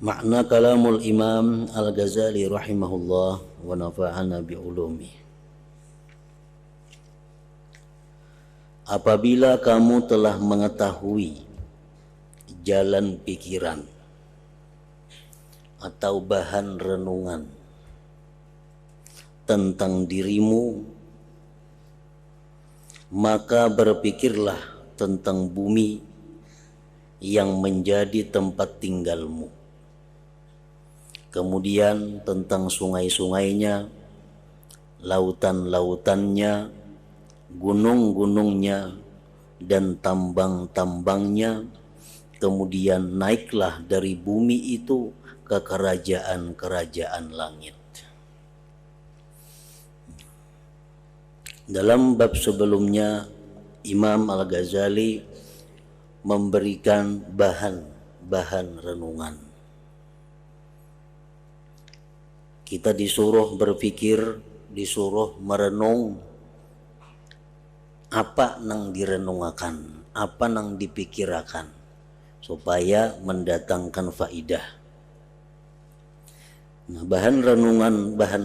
Makna kalamul Imam Al-Ghazali rahimahullah wa nafa'ana bi'ulumi. Apabila kamu telah mengetahui jalan pikiran atau bahan renungan tentang dirimu, maka berpikirlah tentang bumi yang menjadi tempat tinggalmu. Kemudian tentang sungai-sungainya, lautan-lautannya, gunung-gunungnya, dan tambang-tambangnya. Kemudian naiklah dari bumi itu ke kerajaan-kerajaan langit. Dalam bab sebelumnya, Imam Al-Ghazali memberikan bahan renungan. Kita disuruh berpikir, disuruh merenung apa nang direnungakan, apa nang dipikirakan supaya mendatangkan faidah. Nah, bahan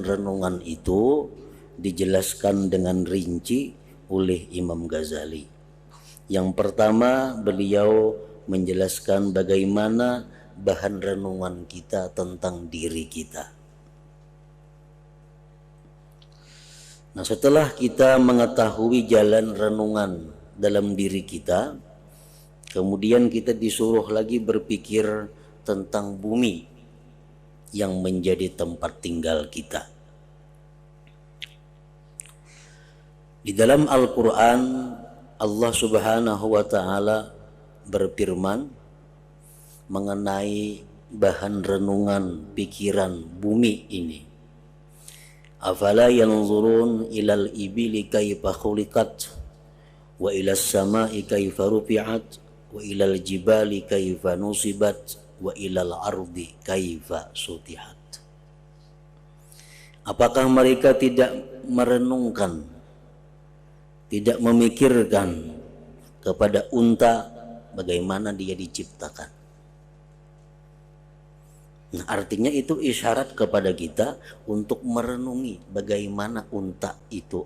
renungan itu dijelaskan dengan rinci oleh Imam Ghazali. Yang pertama, beliau menjelaskan bagaimana bahan renungan kita tentang diri kita. Nah, setelah kita mengetahui jalan renungan dalam diri kita, kemudian kita disuruh lagi berpikir tentang bumi yang menjadi tempat tinggal kita. Di dalam Al-Quran, Allah Subhanahu wa Ta'ala berfirman mengenai bahan renungan pikiran bumi ini. Afala yanzurun ilal ibili kaifa khuliqat wa ilas sama'i kaifa rufi'at wa ilal jibali kaifa nusibat wa ilal ardi kaifa sutihat. Apakah mereka tidak merenungkan, tidak memikirkan kepada unta bagaimana dia diciptakan? Nah, artinya itu isyarat kepada kita untuk merenungi bagaimana unta itu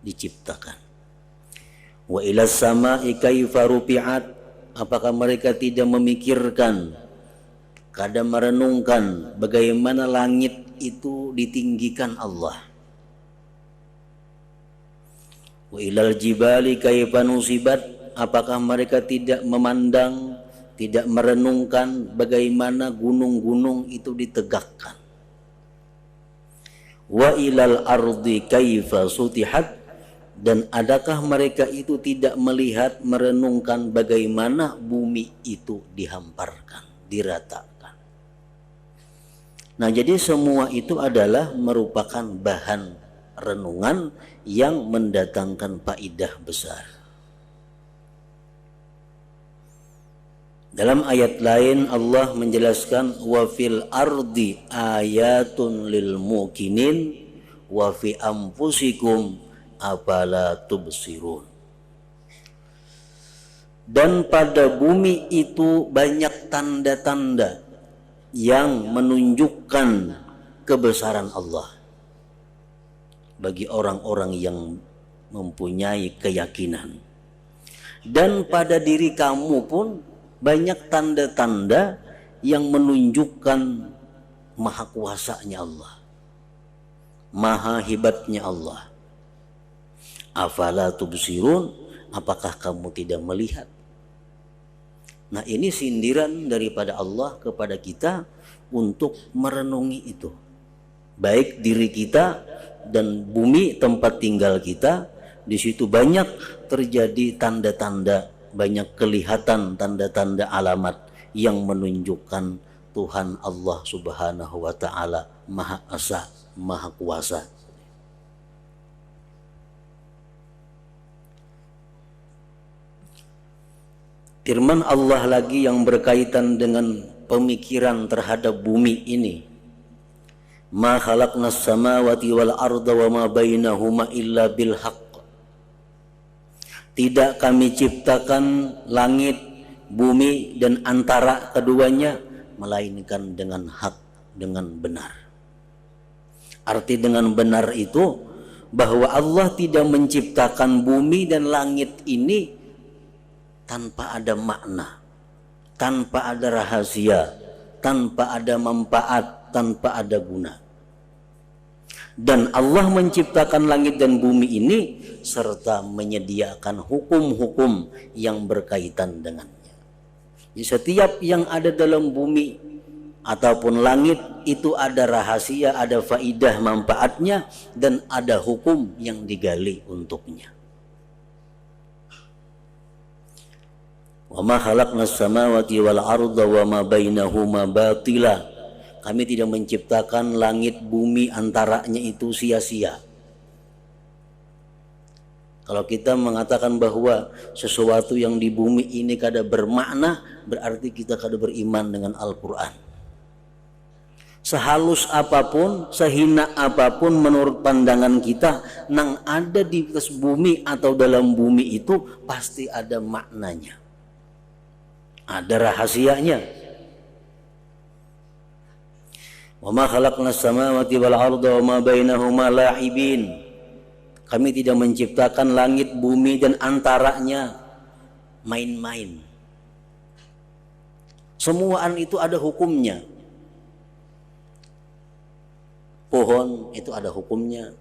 diciptakan. Wa ilas sama'i kaifa rufi'at, apakah mereka tidak memikirkan, kadang merenungkan bagaimana langit itu ditinggikan Allah. Wa ilal jibali kaifa nusibat, apakah mereka tidak memandang, tidak merenungkan bagaimana gunung-gunung itu ditegakkan. Wa ilal ardi kaifa sutihat, dan adakah mereka itu tidak melihat, merenungkan bagaimana bumi itu dihamparkan, diratakan. Nah, jadi semua itu adalah merupakan bahan renungan yang mendatangkan faidah besar. Dalam ayat lain Allah menjelaskan wa fil ardi ayatun lil muqinin wa fi anfusikum afala tubsirun. Dan pada bumi itu banyak tanda-tanda yang menunjukkan kebesaran Allah bagi orang-orang yang mempunyai keyakinan. Dan pada diri kamu pun banyak tanda-tanda yang menunjukkan maha kuasanya Allah, maha hebatnya Allah. Afala tubsirun, apakah kamu tidak melihat? Nah, ini sindiran daripada Allah kepada kita untuk merenungi itu, baik diri kita dan bumi tempat tinggal kita. Di situ banyak terjadi tanda-tanda, banyak kelihatan tanda-tanda alamat yang menunjukkan Tuhan Allah Subhanahu wa Ta'ala Maha Esa, Maha Kuasa. Firman Allah lagi yang berkaitan dengan pemikiran terhadap bumi ini. Ma khalaqnas samawati wal arda wa ma bainahuma illa bil haqq. Tidak kami ciptakan langit, bumi dan antara keduanya melainkan dengan hak, dengan benar. Arti dengan benar itu bahwa Allah tidak menciptakan bumi dan langit ini tanpa ada makna, tanpa ada rahasia, tanpa ada manfaat, tanpa ada guna. Dan Allah menciptakan langit dan bumi ini serta menyediakan hukum-hukum yang berkaitan dengannya. Jadi setiap yang ada dalam bumi ataupun langit itu ada rahasia, ada faidah manfaatnya, dan ada hukum yang digali untuknya. Wa ma khalaqnas samawati wal arda wa ma bainahuma batila. Kami tidak menciptakan langit bumi antaranya itu sia-sia. Kalau kita mengatakan bahwa sesuatu yang di bumi ini kada bermakna, berarti kita kada beriman dengan Al-Quran. Sehalus apapun, sehina apapun menurut pandangan kita, nang ada di atas bumi atau dalam bumi itu pasti ada maknanya, ada rahasianya. Wa ma khalaqnas samawati wal arda wa ma bainahuma la'ibin. Kami tidak menciptakan langit, bumi dan antaranya main-main. Semuaan itu ada hukumnya. Pohon itu ada hukumnya,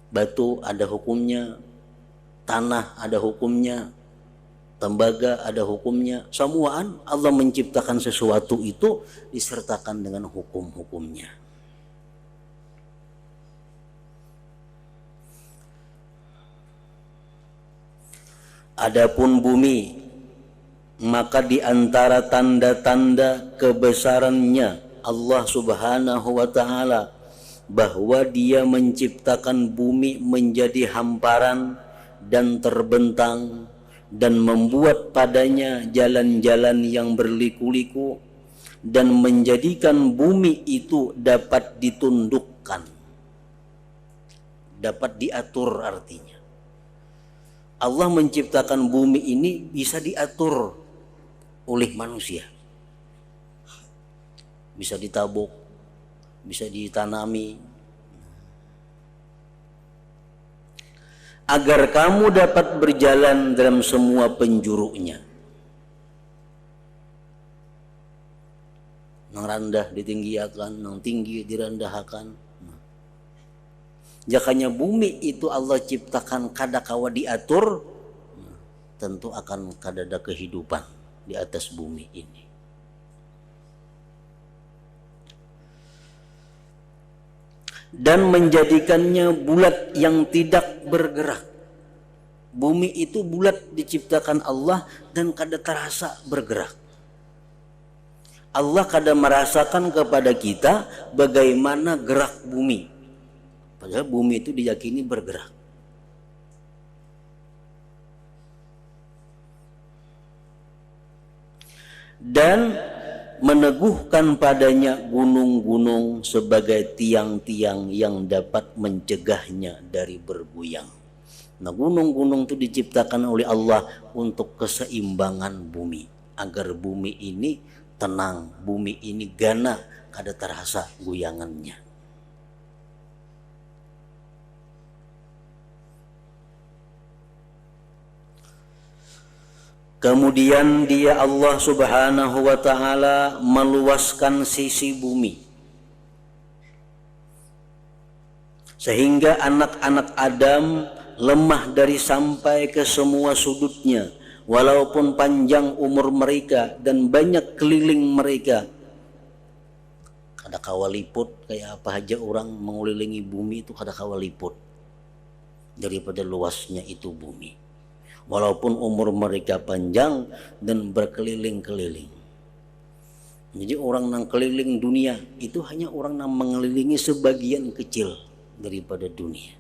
batu ada hukumnya, tanah ada hukumnya, tembaga ada hukumnya. Semuaan Allah menciptakan sesuatu itu disertakan dengan hukum-hukumnya. Adapun bumi, maka di antara tanda-tanda kebesarannya Allah Subhanahu wa Ta'ala bahwa Dia menciptakan bumi menjadi hamparan dan terbentang dan membuat padanya jalan-jalan yang berliku-liku dan menjadikan bumi itu dapat ditundukkan, dapat diatur. Artinya Allah menciptakan bumi ini bisa diatur oleh manusia, bisa ditabuk, bisa ditanami, agar kamu dapat berjalan dalam semua penjurunya. Nang rendah ditinggiakan, nang tinggi direndahkan. Jakanya bumi itu Allah ciptakan kada kawa diatur, tentu akan kada ada kehidupan di atas bumi ini. Dan menjadikannya bulat yang tidak bergerak. Bumi itu bulat diciptakan Allah dan kada terasa bergerak. Allah kada merasakan kepada kita bagaimana gerak bumi, padahal bumi itu diyakini bergerak. Dan meneguhkan padanya gunung-gunung sebagai tiang-tiang yang dapat mencegahnya dari bergoyang. Nah, gunung-gunung itu diciptakan oleh Allah untuk keseimbangan bumi, agar bumi ini tenang, bumi ini gana, kada terasa goyangannya. Kemudian Dia Allah Subhanahu wa Ta'ala meluaskan sisi bumi sehingga anak-anak Adam lemah dari sampai ke semua sudutnya, walaupun panjang umur mereka dan banyak keliling mereka. Kada kawa liput, kayak apa aja orang mengelilingi bumi itu kada kawa liput daripada luasnya itu bumi. Walaupun umur mereka panjang dan berkeliling-keliling. Jadi orang yang keliling dunia itu hanya orang yang mengelilingi sebagian kecil daripada dunia.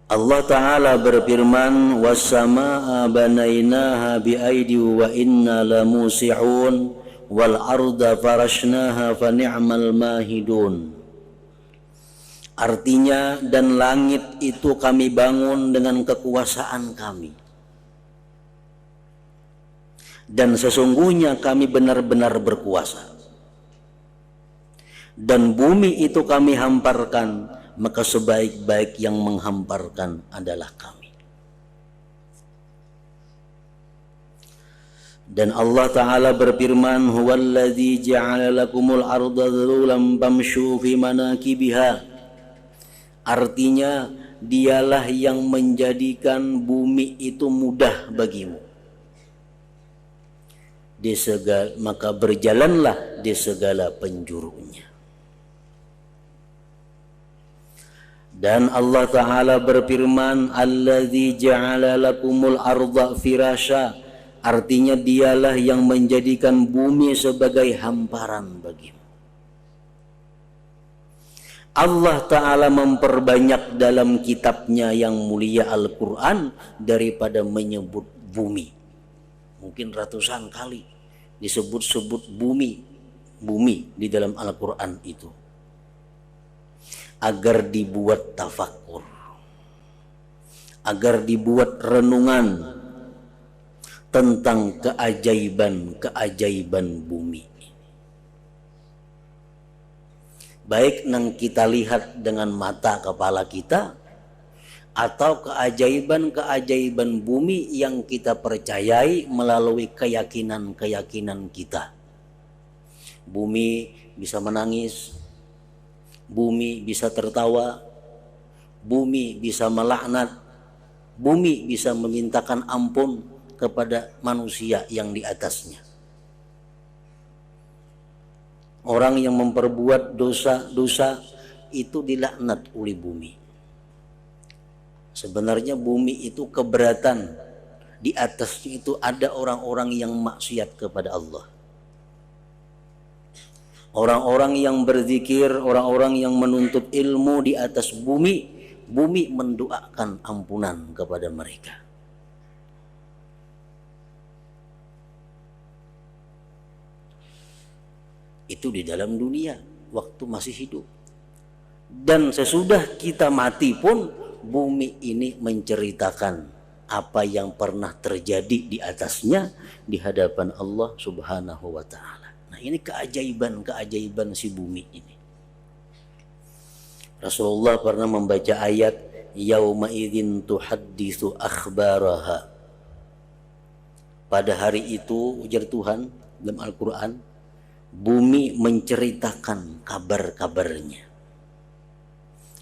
Allah Ta'ala berfirman, "Was-samaa'a banainaha bi'aidi wa inna lamusi'un wal arda farashnaha fa ni'mal mahidun." Artinya, dan langit itu kami bangun dengan kekuasaan kami, dan sesungguhnya kami benar-benar berkuasa. Dan bumi itu kami hamparkan, maka sebaik-baik yang menghamparkan adalah kami. Dan Allah Ta'ala berfirman, huwallazi ja'ala lakumul arda dhalulan famshu fi manakibiha. Artinya, dialah yang menjadikan bumi itu mudah bagimu. Maka berjalanlah di segala penjurunya. Dan Allah Ta'ala berfirman, allazi ja'ala lakumul arda firasya. Artinya dialah yang menjadikan bumi sebagai hamparan bagimu. Allah Ta'ala memperbanyak dalam kitabnya yang mulia Al-Quran daripada menyebut bumi. Mungkin ratusan kali disebut-sebut bumi di dalam Al-Quran itu, agar dibuat tafakkur, agar dibuat renungan tentang keajaiban bumi. Baik nang kita lihat dengan mata kepala kita, atau keajaiban bumi yang kita percayai melalui keyakinan kita. Bumi bisa menangis, bumi bisa tertawa, bumi bisa melaknat, bumi bisa memintakan ampun kepada manusia yang di atasnya. Orang yang memperbuat dosa itu dilaknat oleh bumi. Sebenarnya bumi itu keberatan, di atasnya itu ada orang-orang yang maksiat kepada Allah. Orang-orang yang berzikir, orang-orang yang menuntut ilmu di atas bumi, bumi mendoakan ampunan kepada mereka. Itu di dalam dunia waktu masih hidup. Dan sesudah kita mati pun bumi ini menceritakan apa yang pernah terjadi di atasnya di hadapan Allah Subhanahu wa Ta'ala. Nah, ini keajaiban si bumi ini. Rasulullah pernah membaca ayat yauma idzin tuhadditsu akhbaraha. Pada hari itu, ujar Tuhan dalam Al-Quran, bumi menceritakan kabar-kabarnya.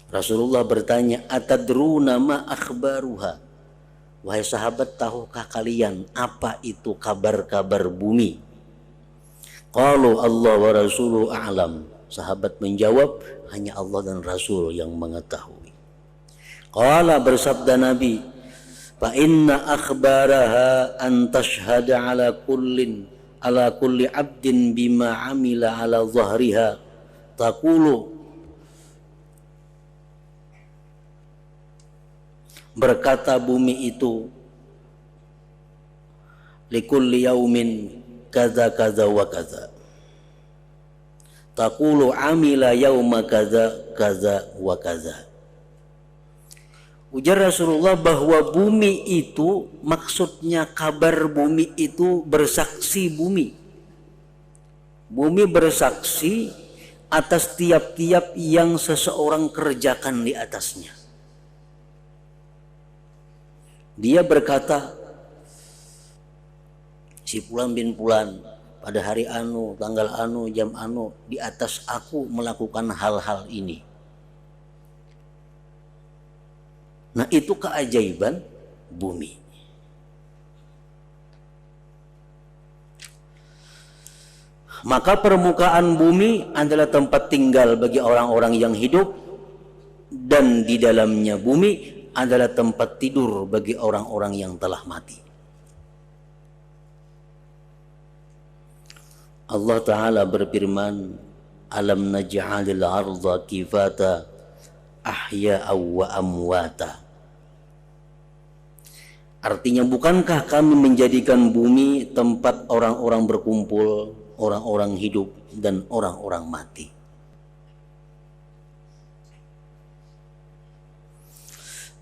Rasulullah bertanya, atadruna ma akhbaruha? Wahai sahabat, tahukah kalian apa itu kabar-kabar bumi? Qalu Allah wa rasuluhu a'lam. Sahabat menjawab, hanya Allah dan Rasul yang mengetahui. Qala, bersabda Nabi, fa inna akhbaraha an tashhada ala kulli abdin bima amila ala zahriha taqulu. Berkata bumi itu, likulli yaumin kaza kaza wa kaza. Taqulu amila yauma kaza kaza wa kaza. Ujar Rasulullah bahwa bumi itu, maksudnya kabar bumi itu bersaksi bumi. Bumi bersaksi atas tiap-tiap yang seseorang kerjakan di atasnya. Dia berkata, si Fulan bin Fulan pada hari anu, tanggal anu, jam anu, di atas aku melakukan hal-hal ini. Nah, itu keajaiban bumi. Maka permukaan bumi adalah tempat tinggal bagi orang-orang yang hidup, dan di dalamnya bumi adalah tempat tidur bagi orang-orang yang telah mati. Allah Ta'ala berfirman, alam naj'alil arda kifata ahya'a wa amwata. Artinya, bukankah kami menjadikan bumi tempat orang-orang berkumpul, orang-orang hidup dan orang-orang mati?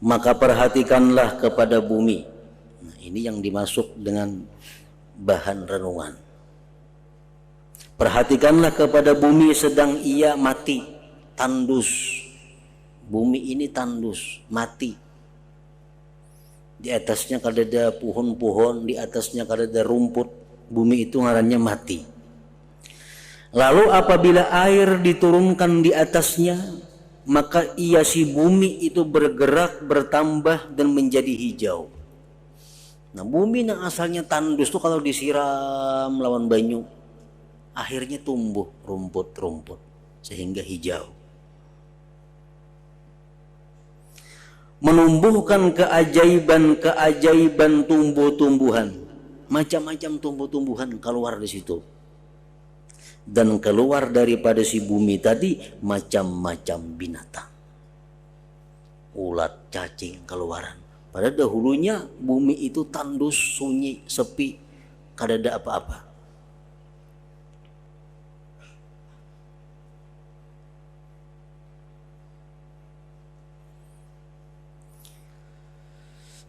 Maka perhatikanlah kepada bumi. Nah, ini yang dimaksud dengan bahan renungan. Perhatikanlah kepada bumi sedang ia mati, tandus. Bumi ini tandus, mati. Di atasnya kadada pohon-pohon, di atasnya kadada rumput. Bumi itu ngarannya mati. Lalu apabila air diturunkan di atasnya, maka ia si bumi itu bergerak, bertambah dan menjadi hijau. Nah, bumi yang asalnya tandus tuh kalau disiram lawan banyu, akhirnya tumbuh rumput-rumput sehingga hijau. Menumbuhkan keajaiban-keajaiban tumbuh-tumbuhan, macam-macam tumbuh-tumbuhan keluar di situ. Dan keluar daripada si bumi tadi macam-macam binatang. Ulat, cacing keluaran. Pada dahulunya bumi itu tandus, sunyi, sepi, kadada apa-apa.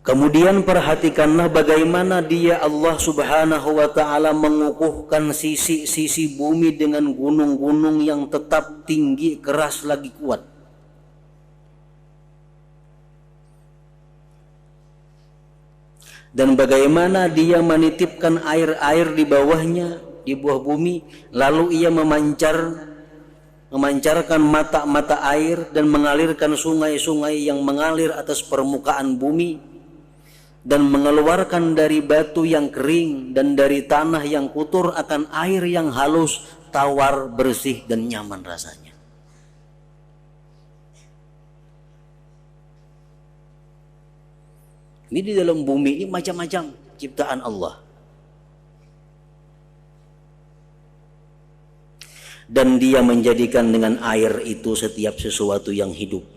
Kemudian perhatikanlah bagaimana dia Allah Subhanahu wa ta'ala mengukuhkan sisi-sisi bumi dengan gunung-gunung yang tetap tinggi, keras lagi kuat. Dan bagaimana dia menitipkan air-air di bawahnya, di bawah bumi, lalu ia memancarkan mata-mata air dan mengalirkan sungai-sungai yang mengalir atas permukaan bumi, dan mengeluarkan dari batu yang kering dan dari tanah yang kotor akan air yang halus, tawar, bersih dan nyaman rasanya. Ini di dalam bumi ini macam-macam ciptaan Allah. Dan dia menjadikan dengan air itu setiap sesuatu yang hidup.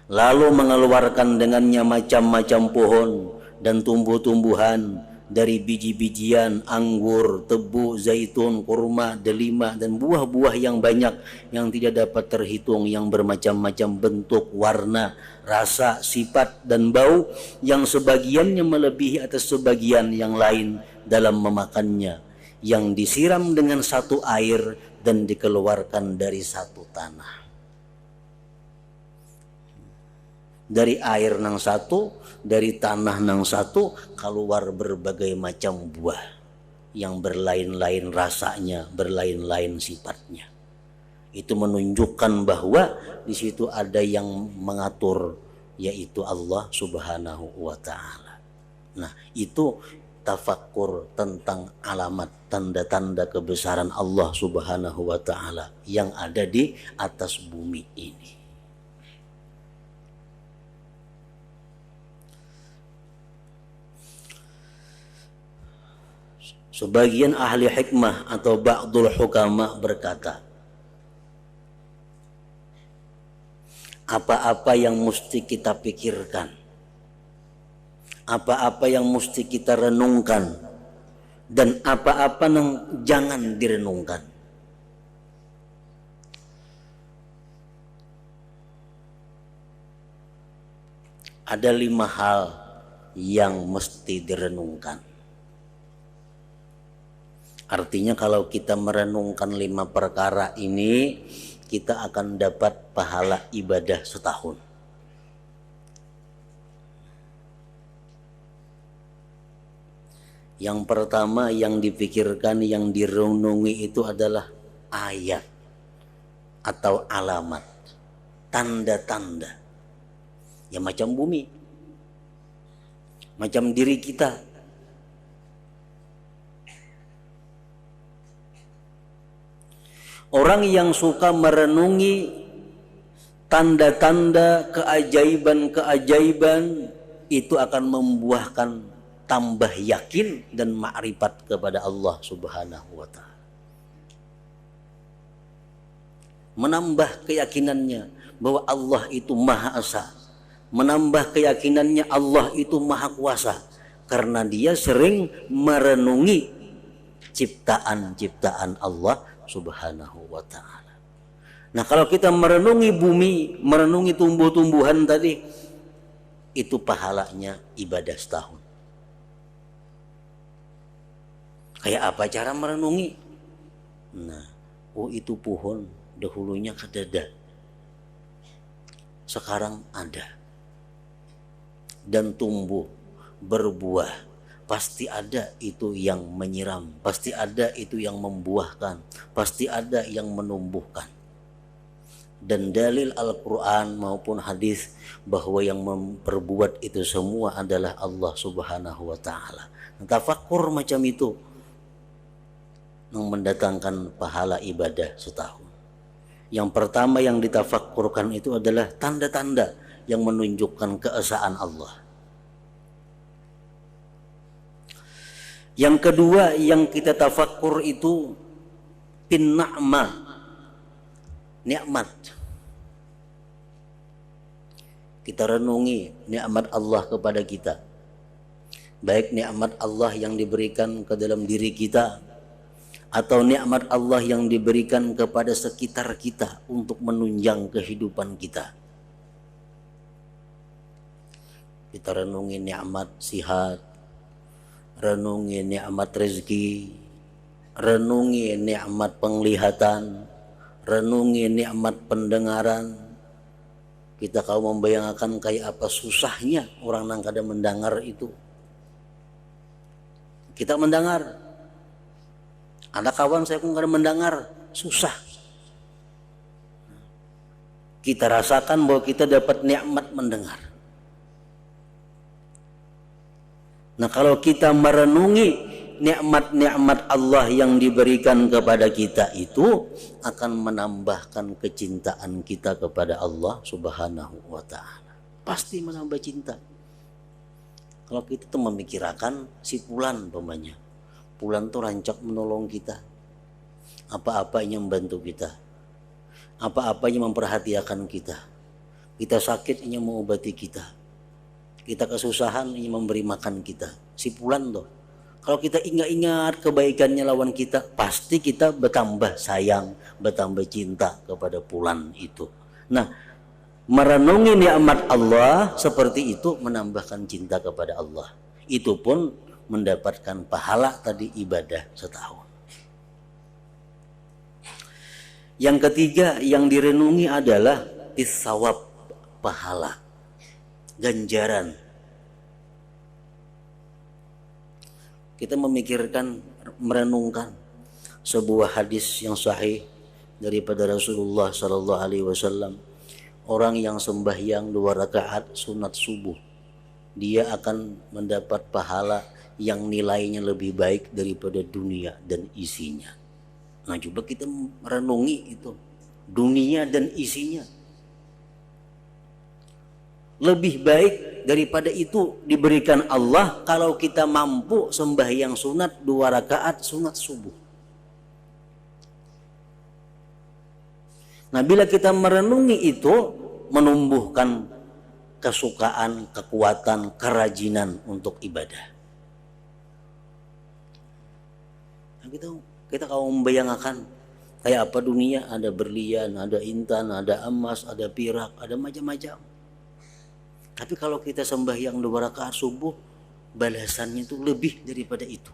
Lalu mengeluarkan dengannya macam-macam pohon dan tumbuh-tumbuhan dari biji-bijian, anggur, tebu, zaitun, kurma, delima, dan buah-buah yang banyak yang tidak dapat terhitung, yang bermacam-macam bentuk, warna, rasa, sifat, dan bau, yang sebagiannya melebihi atas sebagian yang lain dalam memakannya, yang disiram dengan satu air dan dikeluarkan dari satu tanah. Dari air nang satu, dari tanah nang satu, keluar berbagai macam buah yang berlain-lain rasanya, berlain-lain sifatnya. Itu menunjukkan bahwa di situ ada yang mengatur, yaitu Allah Subhanahu wa ta'ala. Nah, itu tafakkur tentang alamat, tanda-tanda kebesaran Allah Subhanahu wa ta'ala yang ada di atas bumi ini. Sebagian ahli hikmah atau ba'dul hukama berkata, apa-apa yang mesti kita pikirkan, apa-apa yang mesti kita renungkan, dan apa-apa yang jangan direnungkan. Ada 5 hal yang mesti direnungkan. Artinya kalau kita merenungkan 5 perkara ini, kita akan dapat pahala ibadah setahun. Yang pertama yang dipikirkan, yang direnungi itu adalah ayat atau alamat, tanda-tanda. Ya macam bumi, macam diri kita. Orang yang suka merenungi tanda-tanda keajaiban-keajaiban itu akan membuahkan tambah yakin dan ma'rifat kepada Allah Subhanahu wa ta'ala. Menambah keyakinannya bahwa Allah itu Maha Esa. Menambah keyakinannya Allah itu Maha Kuasa. Karena dia sering merenungi ciptaan-ciptaan Allah Subhanahu wa ta'ala. Nah, kalau kita merenungi bumi, merenungi tumbuh-tumbuhan tadi, itu pahalanya ibadah setahun. Kayak apa cara merenungi? Nah, itu pohon dahulunya kedada, sekarang ada dan tumbuh berbuah. Pasti ada itu yang menyiram, pasti ada itu yang membuahkan, pasti ada yang menumbuhkan. Dan dalil Al-Quran maupun hadis bahwa yang memperbuat itu semua adalah Allah Subhanahu wa Ta'ala. Tafakkur macam itu yang mendatangkan pahala ibadah setahun. Yang pertama yang ditafakkurkan itu adalah tanda-tanda yang menunjukkan keesaan Allah. Yang kedua yang kita tafakkur itu bin na'mah, nikmat. Kita renungi nikmat Allah kepada kita. Baik nikmat Allah yang diberikan ke dalam diri kita atau nikmat Allah yang diberikan kepada sekitar kita untuk menunjang kehidupan kita. Kita renungi nikmat sihat, renungi nikmat rezeki, renungi nikmat penglihatan, renungi nikmat pendengaran. Kita kalau membayangkan kayak apa susahnya orang yang kadang mendengar itu. Kita mendengar, ada kawan saya pun kadang mendengar susah. Kita rasakan bahwa kita dapat nikmat mendengar. Nah, kalau kita merenungi nikmat-nikmat Allah yang diberikan kepada kita itu akan menambahkan kecintaan kita kepada Allah Subhanahu wa Ta'ala. Pasti menambah cinta. Kalau kita tuh memikirkan si Fulan umpamanya, Fulan tuh rancak menolong kita, apa-apa yang membantu kita, apa-apa yang memperhatikan kita. Kita sakit ingin mengobati kita, kita kesusahan ingin memberi makan kita. Si Fulan tuh, kalau kita ingat-ingat kebaikannya lawan kita, pasti kita bertambah sayang, bertambah cinta kepada Fulan itu. Nah, merenungi nikmat Allah seperti itu menambahkan cinta kepada Allah. Itu pun mendapatkan pahala tadi ibadah setahun. Yang ketiga yang direnungi adalah tisawab, pahala, ganjaran. Kita memikirkan, merenungkan sebuah hadis yang sahih daripada Rasulullah Sallallahu Alaihi Wasallam. Orang yang sembahyang 2 rakaat sunat subuh, dia akan mendapat pahala yang nilainya lebih baik daripada dunia dan isinya. Nah, coba kita merenungi itu, dunia dan isinya. Lebih baik daripada itu diberikan Allah kalau kita mampu sembahyang sunat 2 rakaat sunat subuh. Nah, bila kita merenungi itu menumbuhkan kesukaan, kekuatan, kerajinan untuk ibadah. Nah, kita kalau membayangkan kayak apa dunia, ada berlian, ada intan, ada emas, ada perak, ada macam-macam. Tapi kalau kita sembahyang 2 rakaat subuh, balasannya itu lebih daripada itu.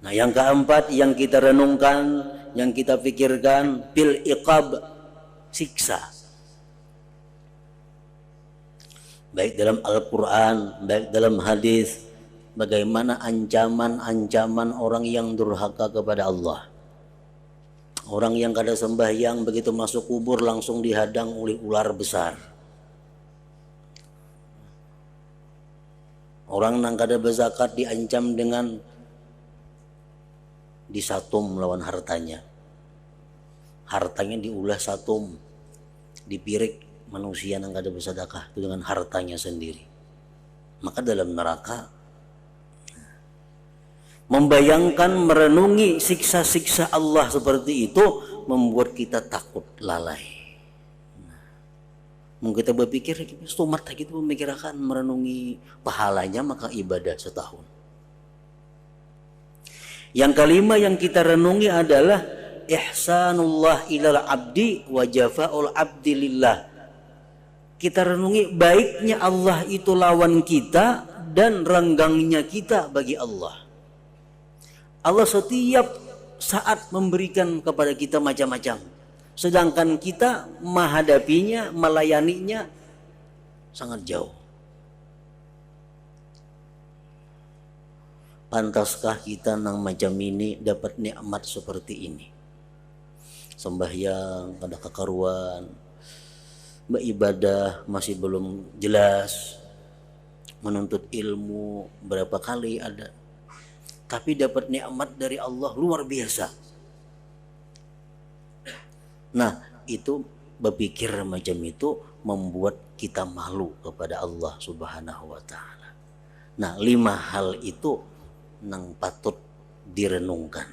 Nah, yang keempat yang kita renungkan, yang kita pikirkan, bil iqab, siksa. Baik dalam Al-Quran, baik dalam hadis, bagaimana ancaman-ancaman orang yang durhaka kepada Allah. Orang yang kada sembahyang begitu masuk kubur langsung dihadang oleh ular besar. Orang yang kada berzakat diancam dengan disatum lawan hartanya. Hartanya diulah satum, dipirik manusia yang kada bersedekah itu dengan hartanya sendiri. Maka dalam neraka, membayangkan, merenungi siksa-siksa Allah seperti itu membuat kita takut lalai. Mungkin kita berpikir stomat gitu memikirkan merenungi pahalanya maka ibadah setahun. Yang kelima yang kita renungi adalah ihsanullah ilal abdi wa jafa'ul abdi lillah. Kita renungi baiknya Allah itu lawan kita dan renggangnya kita bagi Allah. Allah setiap saat memberikan kepada kita macam-macam, sedangkan kita menghadapinya, melayaninya sangat jauh. Pantaskah kita nang macam ini dapat nikmat seperti ini? Sembahyang kada kekaruan, beribadah masih belum jelas, menuntut ilmu berapa kali ada, tapi dapat nikmat dari Allah luar biasa. Nah, itu berpikir macam itu membuat kita malu kepada Allah Subhanahu wa taala. Nah, 5 hal itu nang patut direnungkan.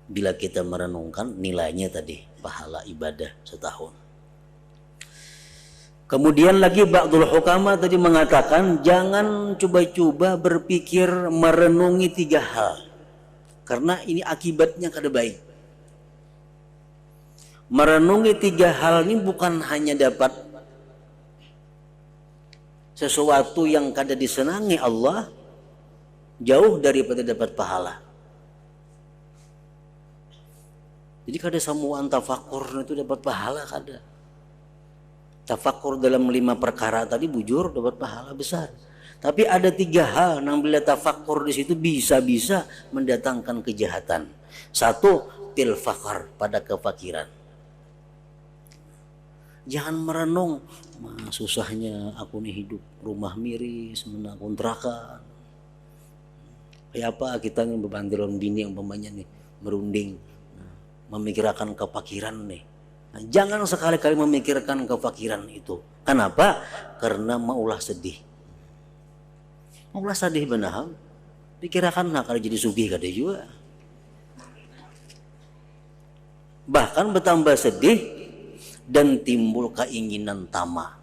Bila kita merenungkan, nilainya tadi pahala ibadah setahun. Kemudian lagi ba'dul hukama tadi mengatakan jangan coba-coba berpikir merenungi 3 hal, karena ini akibatnya kada baik. Merenungi 3 hal ini bukan hanya dapat sesuatu yang kada disenangi Allah, jauh daripada dapat pahala. Jadi kada samuan tafakur itu dapat pahala, kada. Tafakur dalam 5 perkara tadi bujur dapat pahala besar. Tapi ada 3 hal yang bila tafakur di situ bisa-bisa mendatangkan kejahatan. 1, tilfakar, pada kefakiran. Jangan merenung, susahnya aku nih hidup rumah miris, mena kontrakan. Kayak apa kita nih bebandelon bini yang umpamanya nih merunding, memikirkan kefakiran nih. Nah, jangan sekali-kali memikirkan kefakiran itu. Kenapa? Karena maulah sedih. Maulah sedih benar. Pikirkan nak kalau jadi sugih kada juga. Bahkan bertambah sedih dan timbul keinginan tamak.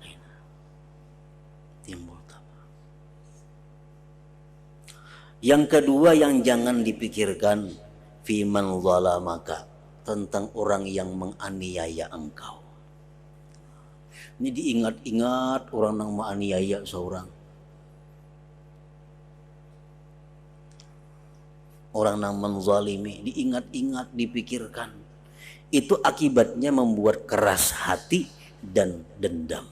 Timbul tamak. Yang kedua yang jangan dipikirkan, fiman zalamaka, tentang orang yang menganiaya engkau. Ini diingat-ingat orang yang menganiaya seorang. Orang yang menzalimi, diingat-ingat, dipikirkan. Itu akibatnya membuat keras hati dan dendam.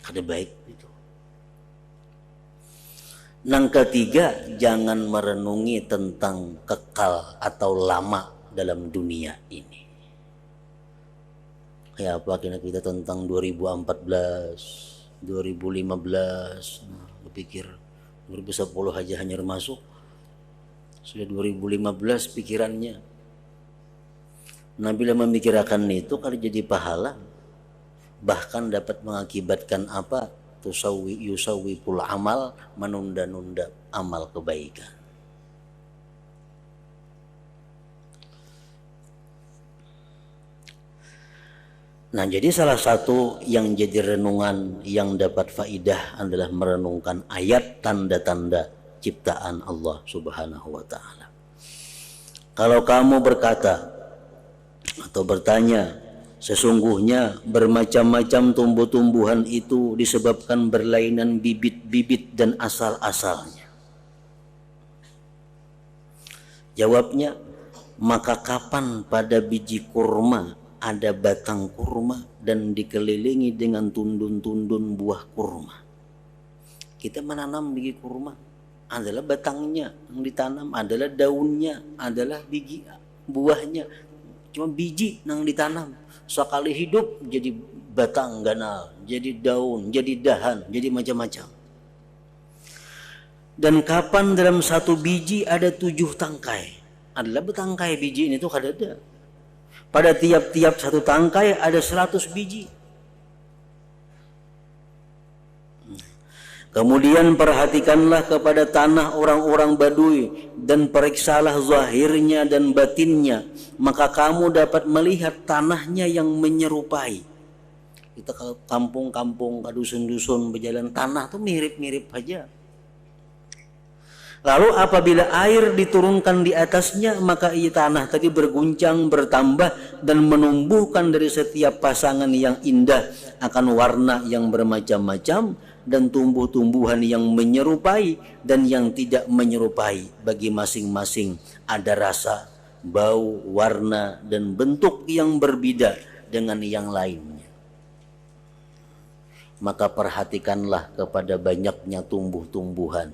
Ada baik itu. Yang ketiga, jangan merenungi tentang kekal atau lama dalam dunia ini. Kayak apa kita tentang 2014, 2015, berpikir 2010 aja hanya masuk, sudah 2015 pikirannya. Nah, bila memikirkan itu kalau jadi pahala, bahkan dapat mengakibatkan apa? Yusawi pul amal, menunda-nunda amal kebaikan. Nah, jadi salah satu yang jadi renungan yang dapat faidah adalah merenungkan ayat tanda-tanda ciptaan Allah Subhanahu wa taala. Kalau kamu berkata atau bertanya, sesungguhnya bermacam-macam tumbuh-tumbuhan itu disebabkan berlainan bibit-bibit dan asal-asalnya. Jawabnya, maka kapan pada biji kurma ada batang kurma dan dikelilingi dengan tundun-tundun buah kurma. Kita menanam biji kurma, adalah batangnya yang ditanam, adalah daunnya, adalah biji buahnya. Cuma biji yang ditanam. Sekali hidup jadi batang ganal, jadi daun, jadi dahan, jadi macam-macam. Dan kapan dalam satu biji ada 7 tangkai? Adalah betangkai biji ini tuh ada. Pada tiap-tiap satu tangkai ada 100 biji. Kemudian perhatikanlah kepada tanah orang-orang Badui dan periksalah zahirnya dan batinnya, maka kamu dapat melihat tanahnya yang menyerupai. Kita ke kampung-kampung, ke dusun-dusun berjalan, tanah tuh mirip-mirip aja. Lalu apabila air diturunkan di atasnya, maka tanah tadi berguncang, bertambah dan menumbuhkan dari setiap pasangan yang indah akan warna yang bermacam-macam dan tumbuh-tumbuhan yang menyerupai dan yang tidak menyerupai. Bagi masing-masing ada rasa, bau, warna, dan bentuk yang berbeda dengan yang lainnya. Maka perhatikanlah kepada banyaknya tumbuh-tumbuhan,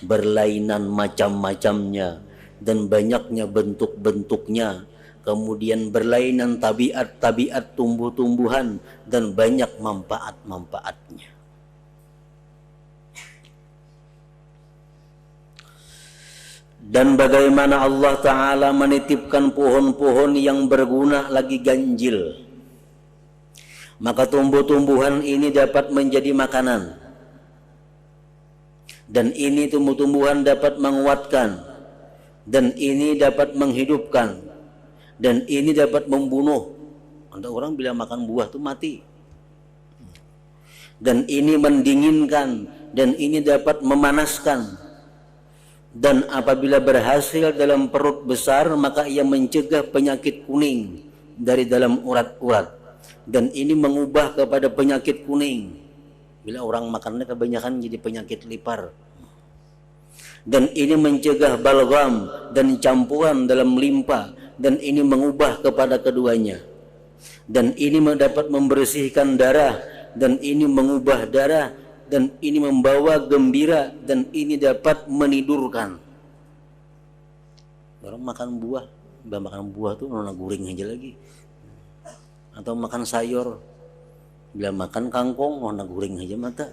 berlainan macam-macamnya dan banyaknya bentuk-bentuknya, kemudian berlainan tabiat-tabiat tumbuh-tumbuhan dan banyak manfaat-manfaatnya. Dan bagaimana Allah Ta'ala menitipkan pohon-pohon yang berguna lagi ganjil, maka tumbuh-tumbuhan ini dapat menjadi makanan, dan ini tumbuh-tumbuhan dapat menguatkan, dan ini dapat menghidupkan, dan ini dapat membunuh. Ada orang bila makan buah itu mati. Dan ini mendinginkan, dan ini dapat memanaskan. Dan apabila berhasil dalam perut besar, maka ia mencegah penyakit kuning dari dalam urat-urat. Dan ini mengubah kepada penyakit kuning. Bila orang makannya kebanyakan jadi penyakit lipar. Dan ini mencegah balgam dan campuran dalam limpa. Dan ini mengubah kepada keduanya. Dan ini dapat membersihkan darah. Dan ini mengubah darah. Dan ini membawa gembira. Dan ini dapat menidurkan. Orang makan buah, tuh nona guring aja lagi. Atau makan sayur, bila makan kangkung nona guring aja mata.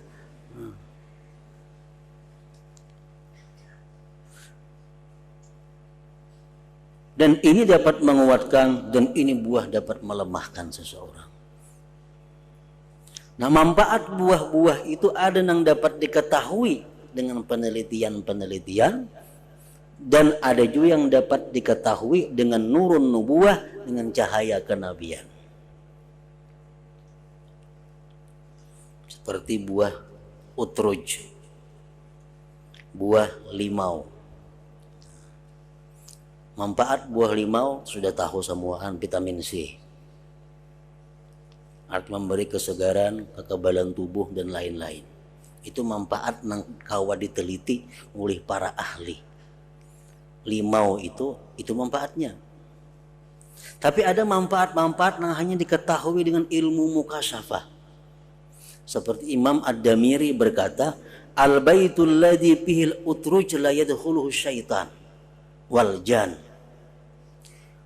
Dan ini dapat menguatkan, dan ini buah dapat melemahkan seseorang. Nah, manfaat buah-buah itu ada yang dapat diketahui dengan penelitian-penelitian, dan ada juga yang dapat diketahui dengan nurun nubuwah, dengan cahaya kenabian. Seperti buah utruj, buah limau. Manfaat buah limau sudah tahu semuaan, vitamin C. Arti memberi kesegaran, kekebalan tubuh dan lain-lain. Itu manfaat yang kawa diteliti oleh para ahli. Limau itu manfaatnya. Tapi ada manfaat-manfaat yang hanya diketahui dengan ilmu mukasyafah. Seperti Imam Ad-Damiri berkata, al-baitul ladzi fihil utruj la yadkhuluhu syaitan wal jan.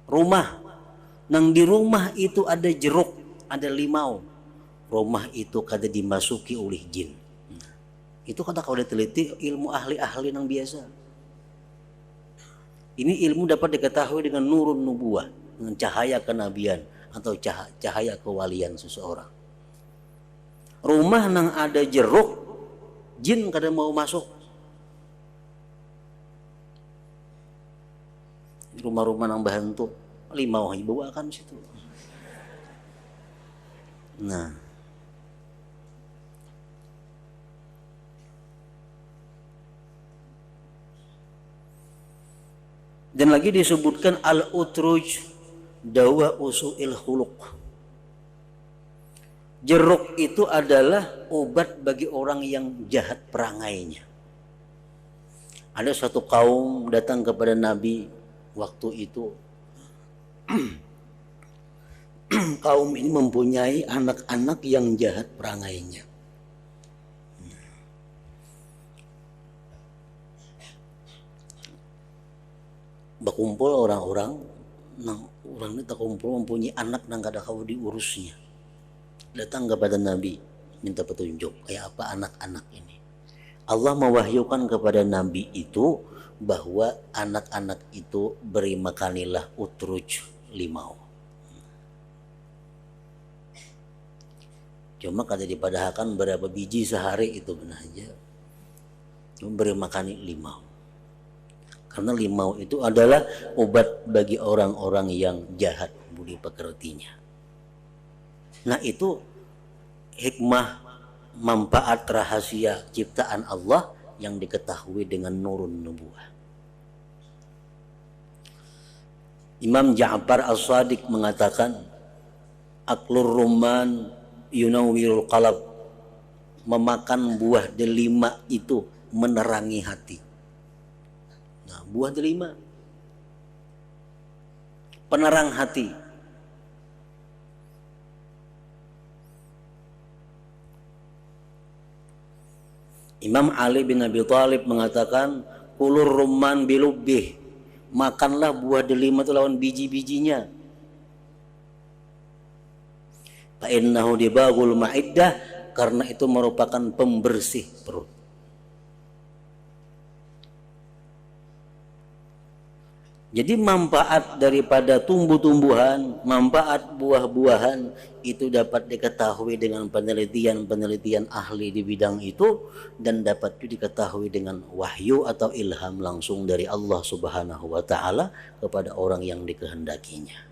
Rumah nang di rumah itu ada jeruk, ada limau, rumah itu kada dimasuki oleh jin. Itu kata kalau diteliti ilmu ahli-ahli yang biasa. Ini ilmu dapat diketahui dengan nurun nubuwah, dengan cahaya kenabian atau cahaya kewalian seseorang. Rumah nang ada jeruk, jin kada mau masuk. Rumah-rumah nang bahantu, limau aja bawakan situ. Nah, dan lagi disebutkan al-utruj dawa usu'il khuluq. Jeruk itu adalah obat bagi orang yang jahat perangainya. Ada satu kaum datang kepada Nabi waktu itu. Kaum ini mempunyai anak-anak yang jahat perangainya. Berkumpul orang-orang, orang ini tak kumpul mempunyai anak yang kada kau diurusnya. Datang kepada Nabi minta petunjuk kayak apa anak-anak ini. Allah mewahyukan kepada Nabi itu bahwa anak-anak itu beri makanilah utruj limau. Cuma kada dipadahkan berapa biji sehari itu benar aja. Beri makani limau. Karena limau itu adalah obat bagi orang-orang yang jahat budi pekertinya. Nah, itu hikmah manfaat rahasia ciptaan Allah yang diketahui dengan nurun nubuwah. Imam Ja'far As-Shadiq mengatakan, aklur rumman yunawwirul qalb memakan buah delima itu menerangi hati. Nah, buah delima penerang hati. Imam Ali bin Abi Thalib mengatakan, kulur rumman bilubbih, makanlah buah delima itu lawan biji-bijinya. Fa innahu dibagul ma'iddah, karena itu merupakan pembersih perut. Jadi manfaat daripada tumbuh-tumbuhan, manfaat buah-buahan itu dapat diketahui dengan penelitian-penelitian ahli di bidang itu, dan dapat juga diketahui dengan wahyu atau ilham langsung dari Allah Subhanahu wa taala kepada orang yang dikehendakinya.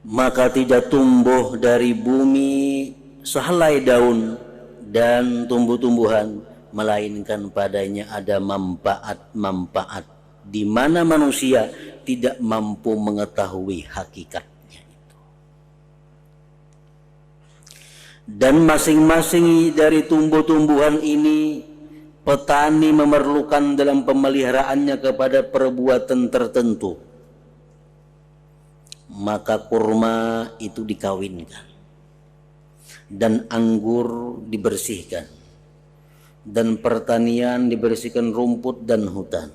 Maka tidak tumbuh dari bumi sehelai daun dan tumbuh-tumbuhan, melainkan padanya ada manfaat-manfaat di mana manusia tidak mampu mengetahui hakikatnya itu. Dan masing-masing dari tumbuh-tumbuhan ini petani memerlukan dalam pemeliharaannya kepada perbuatan tertentu. Maka kurma itu dikawinkan dan anggur dibersihkan, dan pertanian dibersihkan rumput dan hutan,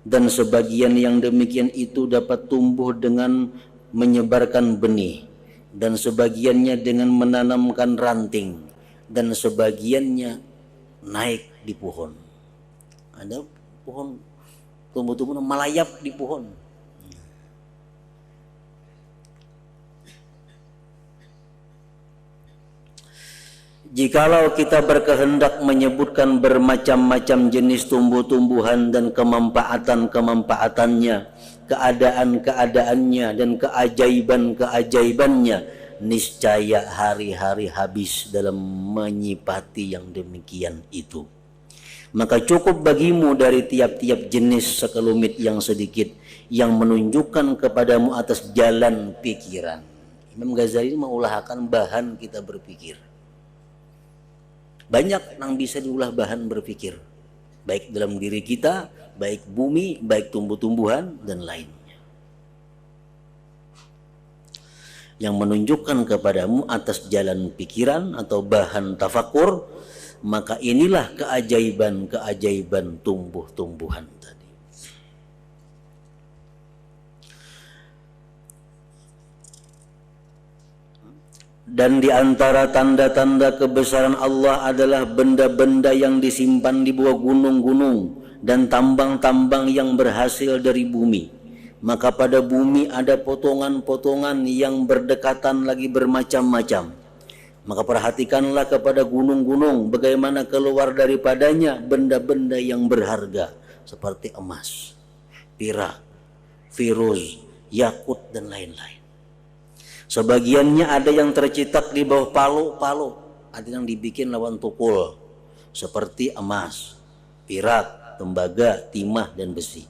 dan sebagian yang demikian itu dapat tumbuh dengan menyebarkan benih, dan sebagiannya dengan menanamkan ranting, dan sebagiannya naik di pohon. Ada pohon tumbuh-tumbuh melayap di pohon. Jikalau kita berkehendak menyebutkan bermacam-macam jenis tumbuh-tumbuhan dan kemanfaatan-kemanfaatannya, keadaan-keadaannya dan keajaiban-keajaibannya, niscaya hari-hari habis dalam menyipati yang demikian itu. Maka cukup bagimu dari tiap-tiap jenis sekelumit yang sedikit yang menunjukkan kepadamu atas jalan pikiran. Imam Ghazali mengulahkan bahan kita berpikir. Banyak yang bisa diulah bahan berpikir, baik dalam diri kita, baik bumi, baik tumbuh-tumbuhan dan lainnya, yang menunjukkan kepadamu atas jalan pikiran atau bahan tafakur. Maka inilah keajaiban-keajaiban tumbuh-tumbuhan tadi. Dan di antara tanda-tanda kebesaran Allah adalah benda-benda yang disimpan di bawah gunung-gunung dan tambang-tambang yang berhasil dari bumi. Maka pada bumi ada potongan-potongan yang berdekatan lagi bermacam-macam. Maka perhatikanlah kepada gunung-gunung, bagaimana keluar daripadanya benda-benda yang berharga seperti emas, perak, firuz, yakut dan lain-lain. Sebagiannya ada yang tercetak di bawah palu-palu, ada yang dibikin lawan tukul seperti emas, perak, tembaga, timah dan besi.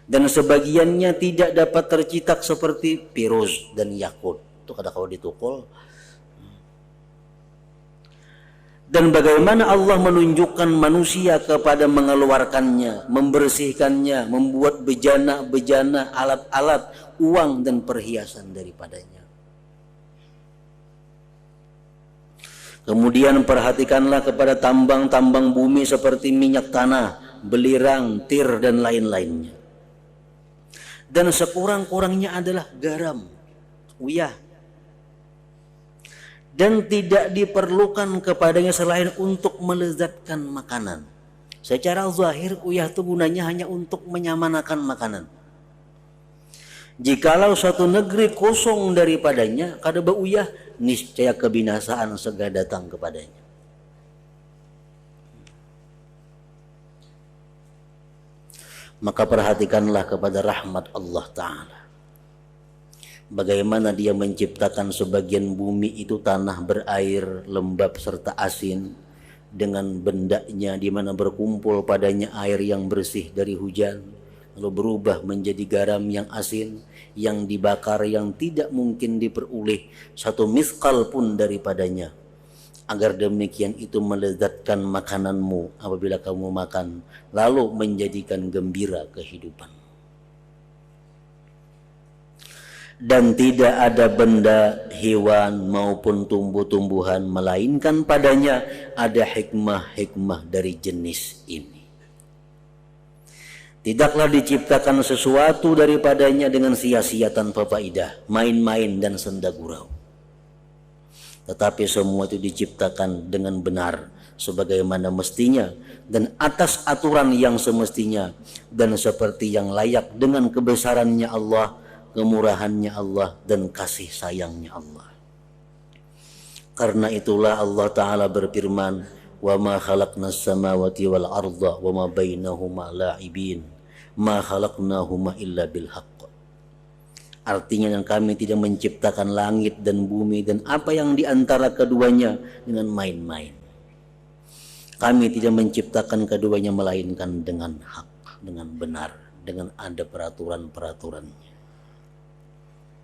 Dan sebagiannya tidak dapat tercetak seperti firuz dan yakut. Itu kada kalau ditukul. Dan bagaimana Allah menunjukkan manusia kepada mengeluarkannya, membersihkannya, membuat bejana-bejana, alat-alat, uang dan perhiasan daripadanya. Kemudian perhatikanlah kepada tambang-tambang bumi seperti minyak tanah, belirang, tir dan lain-lainnya. Dan sekurang-kurangnya adalah garam, uyah. Dan tidak diperlukan kepadanya selain untuk melezatkan makanan. Secara zahir uyah itu gunanya hanya untuk menyamanakan makanan. Jikalau suatu negeri kosong daripadanya, kada beuyah, niscaya kebinasaan segera datang kepadanya. Maka perhatikanlah kepada rahmat Allah Ta'ala. Bagaimana dia menciptakan sebagian bumi itu tanah berair, lembab serta asin, dengan bendanya di mana berkumpul padanya air yang bersih dari hujan, lalu berubah menjadi garam yang asin, yang dibakar, yang tidak mungkin diperoleh satu miskal pun daripadanya, agar demikian itu melezatkan makananmu apabila kamu makan, lalu menjadikan gembira kehidupan. Dan tidak ada benda, hewan maupun tumbuh-tumbuhan melainkan padanya ada hikmah-hikmah dari jenis ini. Tidaklah diciptakan sesuatu daripadanya dengan sia-sia tanpa faedah, main-main dan senda gurau. Tetapi semua itu diciptakan dengan benar sebagaimana mestinya dan atas aturan yang semestinya dan seperti yang layak dengan kebesarannya Allah, kemurahannya Allah dan kasih sayangnya Allah. Karena itulah Allah Ta'ala berfirman, wa ma khalaqnas samawati wal arda wa ma bainahuma la'ibin ma khalaqnahuma illa bil haqq. Artinya yang kami tidak menciptakan langit dan bumi dan apa yang diantara keduanya dengan main-main. Kami tidak menciptakan keduanya melainkan dengan hak, dengan benar, dengan ada peraturan-peraturannya.